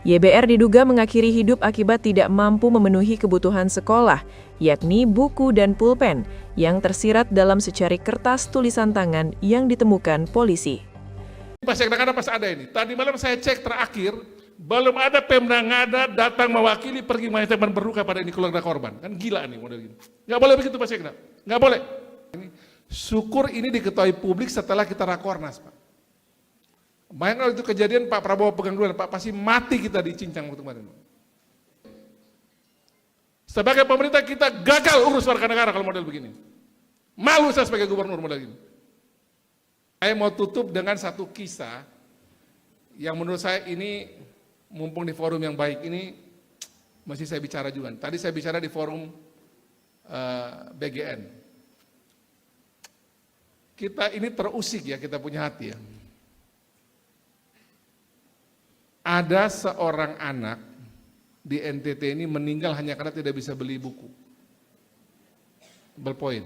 YBR diduga mengakhiri hidup akibat tidak mampu memenuhi kebutuhan sekolah, yakni buku dan pulpen yang tersirat dalam secari kertas tulisan tangan yang ditemukan polisi. Pas ada ini. Tadi malam saya cek terakhir, belum ada Pemda Ngada datang mewakili pergi menyampaikan berduka pada ini keluarga korban. Kan gila nih model gini. Nggak boleh begitu Pak Sekda. Nggak boleh. Syukur ini diketahui publik setelah kita rakornas, Pak. Bayangkan kalau itu kejadian Pak Prabowo pegang duluan, Pak pasti mati kita dicincang waktu kemarin. Sebagai pemerintah kita gagal urus warga negara kalau model begini. Malu saya sebagai gubernur model gini. Saya mau tutup dengan satu kisah yang menurut saya ini mumpung di forum yang baik ini mesti saya bicara juga. Tadi saya bicara di forum BGN. Kita ini terusik ya, kita punya hati ya. Ada seorang anak di NTT ini meninggal hanya karena tidak bisa beli buku. Ballpoint.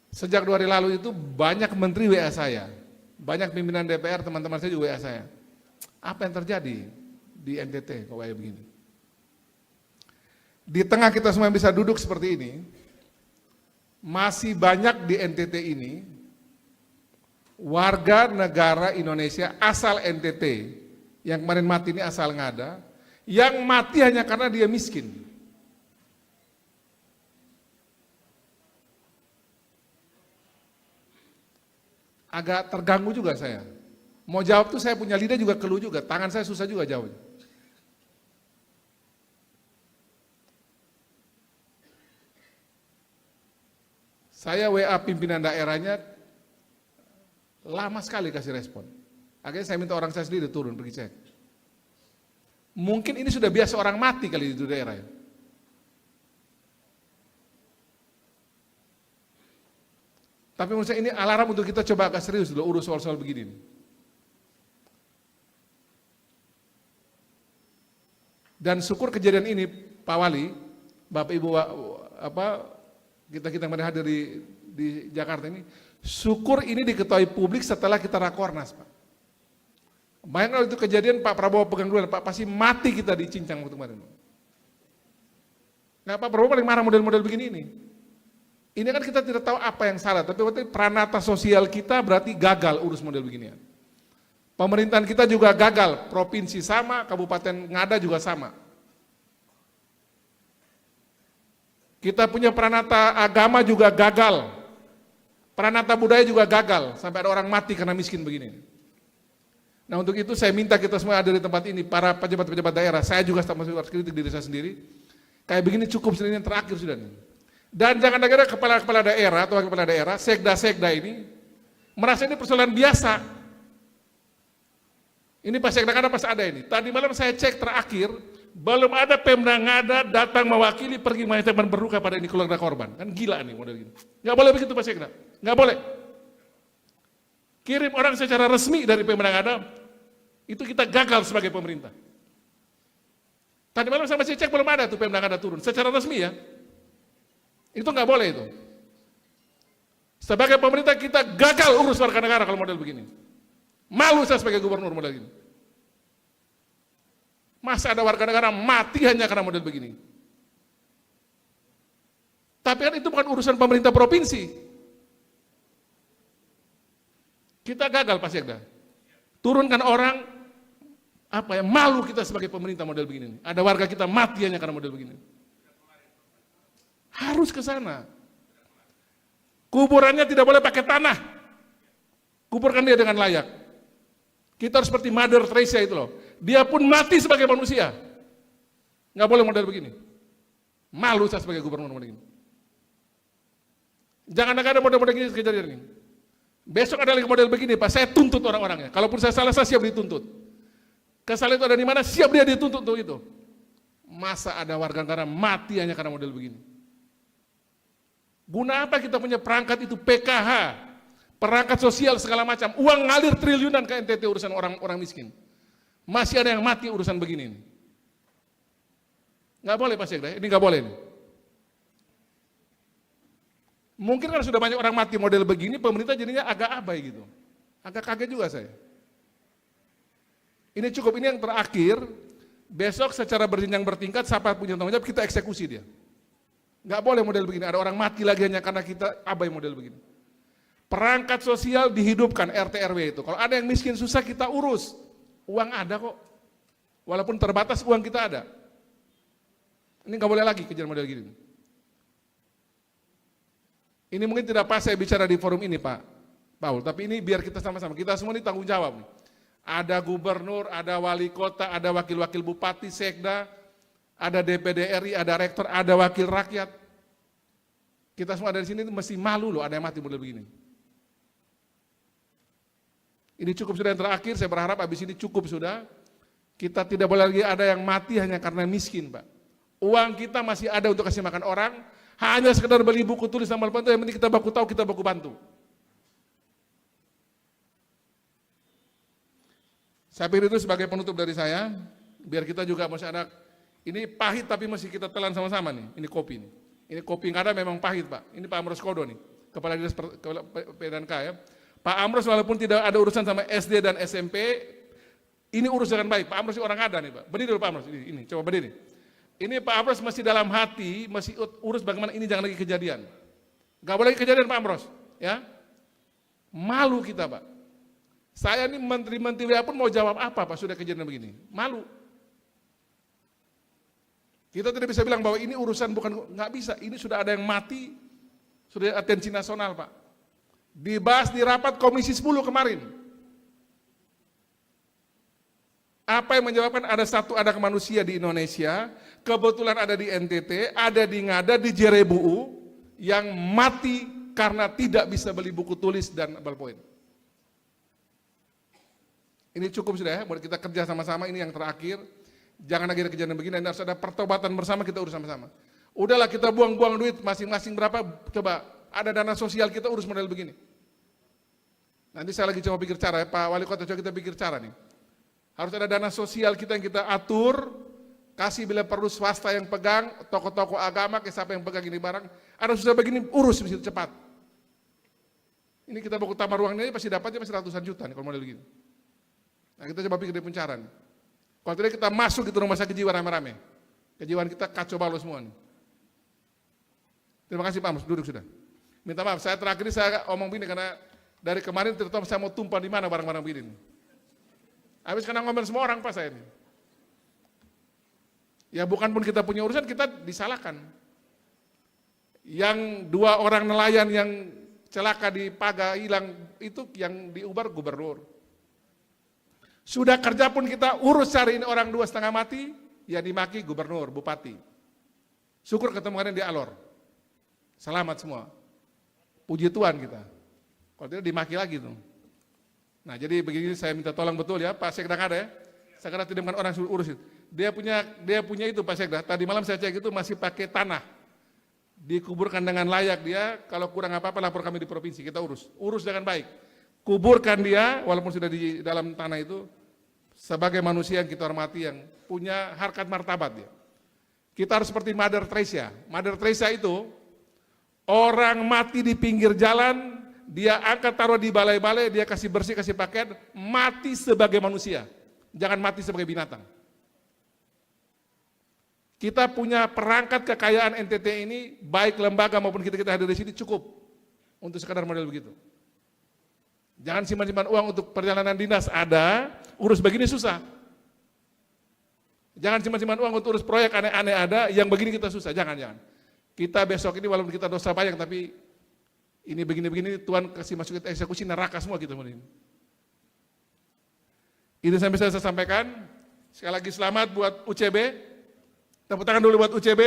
Sejak 2 hari lalu itu banyak menteri WA saya, banyak pimpinan DPR, teman-teman saya juga WA saya. Apa yang terjadi di NTT kok kayak begini? Di tengah kita semua bisa duduk seperti ini, masih banyak di NTT ini warga negara Indonesia asal NTT, yang kemarin mati ini asal Ngada, yang mati hanya karena dia miskin. Agak terganggu juga saya. Mau jawab tuh saya punya lidah juga keluh juga, tangan saya susah juga jawab. Saya WA pimpinan daerahnya, lama sekali kasih respon. Akhirnya saya minta orang saya sendiri turun pergi cek. Mungkin ini sudah biasa orang mati kali di daerah ya. Tapi menurut saya ini alarm untuk kita coba agak serius dulu urus soal-soal begini. Dan syukur kejadian ini Pak Wali, Bapak Ibu kita kemarin hadir di Jakarta ini, syukur ini diketahui publik setelah kita rakornas, Pak. Bayangkan kalau itu kejadian Pak Prabowo pegang duluan, Pak pasti mati kita dicincang waktu kemarin. Nah, Pak Prabowo paling marah model-model begini ini. Ini kan kita tidak tahu apa yang salah, tapi berarti pranata sosial kita berarti gagal urus model beginian. Pemerintahan kita juga gagal, provinsi sama, Kabupaten Ngada juga sama. Kita punya pranata agama juga gagal, pranata budaya juga gagal, sampai ada orang mati karena miskin begini. Nah untuk itu saya minta kita semua ada di tempat ini, para pejabat-pejabat daerah, saya juga harus kritik diri saya sendiri, kayak begini cukup ini yang terakhir sudah nih. Dan jangan negara kepala-kepala daerah atau kepala daerah, sekda-sekda ini, merasa ini persoalan biasa. Ini pas sekda pas ada ini. Tadi malam saya cek terakhir, belum ada Pemda Ngada datang mewakili pergi menyampaikan berduka pada ini keluarga korban. Kan gila nih model gini. Nggak boleh begitu Pak Sekda, nggak boleh. Kirim orang secara resmi dari Pemda Ngada, itu kita gagal sebagai pemerintah. Tadi malam saya masih cek belum ada tuh Pemda Ngada turun, secara resmi ya. Itu nggak boleh itu. Sebagai pemerintah kita gagal urus warga negara kalau model begini. Malu saya sebagai gubernur model gini. Masa ada warga negara mati hanya karena model begini. Tapi kan itu bukan urusan pemerintah provinsi. Kita gagal Pak Sekda. Turunkan orang, malu kita sebagai pemerintah model begini. Ada warga kita mati hanya karena model begini. Harus ke sana. Kuburannya tidak boleh pakai tanah. Kuburkan dia dengan layak. Kita harus seperti Mother Teresa itu loh. Dia pun mati sebagai manusia. Nggak boleh model begini. Malu saya sebagai gubernur model begini. Jangan ada model-model gini kejadian ini. Besok ada lagi model begini, Pak. Saya tuntut orang-orangnya. Kalaupun saya salah, saya siap dituntut. Kesalahan itu ada di mana, siap dia dituntut untuk itu. Masa ada warga negara mati hanya karena model begini. Guna apa kita punya perangkat itu PKH, perangkat sosial segala macam, uang ngalir triliunan ke NTT urusan orang miskin. Masih ada yang mati urusan begini. Nggak boleh Pak Sekda, ini nggak boleh. Mungkin kan sudah banyak orang mati model begini, pemerintah jadinya agak abai gitu. Agak kaget juga saya. Ini cukup, ini yang terakhir, besok secara berjenjang bertingkat, siapa punya tanggung jawab, kita eksekusi dia. Nggak boleh model begini, ada orang mati lagi hanya karena kita abai model begini. Perangkat sosial dihidupkan, RT RW itu. Kalau ada yang miskin susah kita urus, uang ada kok. Walaupun terbatas uang kita ada. Ini nggak boleh lagi kejadian model gini. Ini mungkin tidak pas saya bicara di forum ini Pak Paul, tapi ini biar kita sama-sama, kita semua ini tanggung jawab nih. Ada gubernur, ada wali kota, ada wakil-wakil bupati, sekda, ada DPD RI, ada rektor, ada wakil rakyat. Kita semua dari sini mesti malu loh ada yang mati model begini. Ini cukup sudah yang terakhir, saya berharap habis ini cukup sudah. Kita tidak boleh lagi ada yang mati hanya karena miskin Pak. Uang kita masih ada untuk kasih makan orang, hanya sekedar beli buku tulis sama bantu, yang penting kita baku tahu, kita baku bantu. Saya pikir itu sebagai penutup dari saya, biar kita juga masih ada, ini pahit tapi masih kita telan sama-sama nih, ini kopi nih. Ini kopi yang ada memang pahit Pak, ini Pak Amros Kodo nih, Kepala Dinas PDNK ya. Pak Amros walaupun tidak ada urusan sama SD dan SMP, ini urus dengan baik, Pak Amros orang ada nih Pak, berdiri dulu Pak Amros, ini coba berdiri. Ini Pak Amros masih dalam hati, masih urus bagaimana ini jangan lagi kejadian. Gak boleh lagi kejadian Pak Amros, ya. Malu kita Pak. Saya ini menteri-menteri pun mau jawab apa Pak sudah kejadian begini? Malu. Kita tidak bisa bilang bahwa ini urusan bukan, nggak bisa. Ini sudah ada yang mati, sudah atensi nasional Pak. Dibahas di rapat Komisi 10 kemarin. Apa yang menyebabkan ada manusia di Indonesia, kebetulan ada di NTT, ada di Ngada, di Jerebu, yang mati karena tidak bisa beli buku tulis dan ballpoint. Ini cukup sudah ya, buat kita kerja sama-sama, ini yang terakhir. Jangan lagi ada kejadian begini, harus ada pertobatan bersama, kita urus sama-sama. Udahlah kita buang-buang duit masing-masing berapa, coba ada dana sosial kita urus model begini. Nanti saya lagi coba pikir cara ya, Pak Wali Kota coba kita pikir cara nih. Harus ada dana sosial kita yang kita atur, kasih bila perlu swasta yang pegang, tokoh-tokoh agama, kayak siapa yang pegang ini barang, ada susah begini, urus mesti cepat. Ini kita baku tambah ruangnya pasti dapatnya pasti ratusan juta nih kalau model begini. Nah kita coba pikir di pencaran. Kalau tidak kita masuk gitu rumah sakit jiwa rame-rame. Kejiwaan kita kacau balau semua nih. Terima kasih Pak Mus, duduk sudah. Minta maaf, saya terakhir ini saya omong begini karena dari kemarin terutama saya mau tumpah di mana barang-barang begini. Habis karena ngomel semua orang Pak saya ini. Ya bukan pun kita punya urusan, kita disalahkan. Yang 2 orang nelayan yang celaka di Paga hilang, itu yang diubar gubernur. Sudah kerja pun kita urus cariin orang 2,5 mati, ya dimaki gubernur, bupati. Syukur ketemu kalian di Alor. Selamat semua. Puji Tuhan kita. Kalau tidak dimaki lagi tuh. Nah jadi begini saya minta tolong betul ya, Pak Sekda ada ya. Sekda tidak bukan orang suruh urus itu. Dia punya itu Pak Sekda. Tadi malam saya cek itu masih pakai tanah. Dikuburkan dengan layak dia, kalau kurang apa-apa lapor kami di provinsi, kita urus. Urus dengan baik. Kuburkan dia, walaupun sudah di dalam tanah itu, sebagai manusia yang kita hormati, yang punya harkat martabat dia. Kita harus seperti Mother Teresa. Mother Teresa itu, orang mati di pinggir jalan, dia angkat taruh di balai-balai, dia kasih bersih, kasih pakaian, mati sebagai manusia. Jangan mati sebagai binatang. Kita punya perangkat kekayaan NTT ini, baik lembaga maupun kita hadir di sini cukup untuk sekadar model begitu. Jangan simpan-simpan uang untuk perjalanan dinas ada, urus begini susah. Jangan simpan-simpan uang untuk urus proyek aneh-aneh ada, yang begini kita susah, jangan. Kita besok ini walaupun kita dosa banyak, tapi ini begini-begini Tuhan kasih masuk kita eksekusi neraka semua kita ini. Ini sampai saya sampaikan. Sekali lagi selamat buat UCB. Tepuk tangan dulu buat UCB.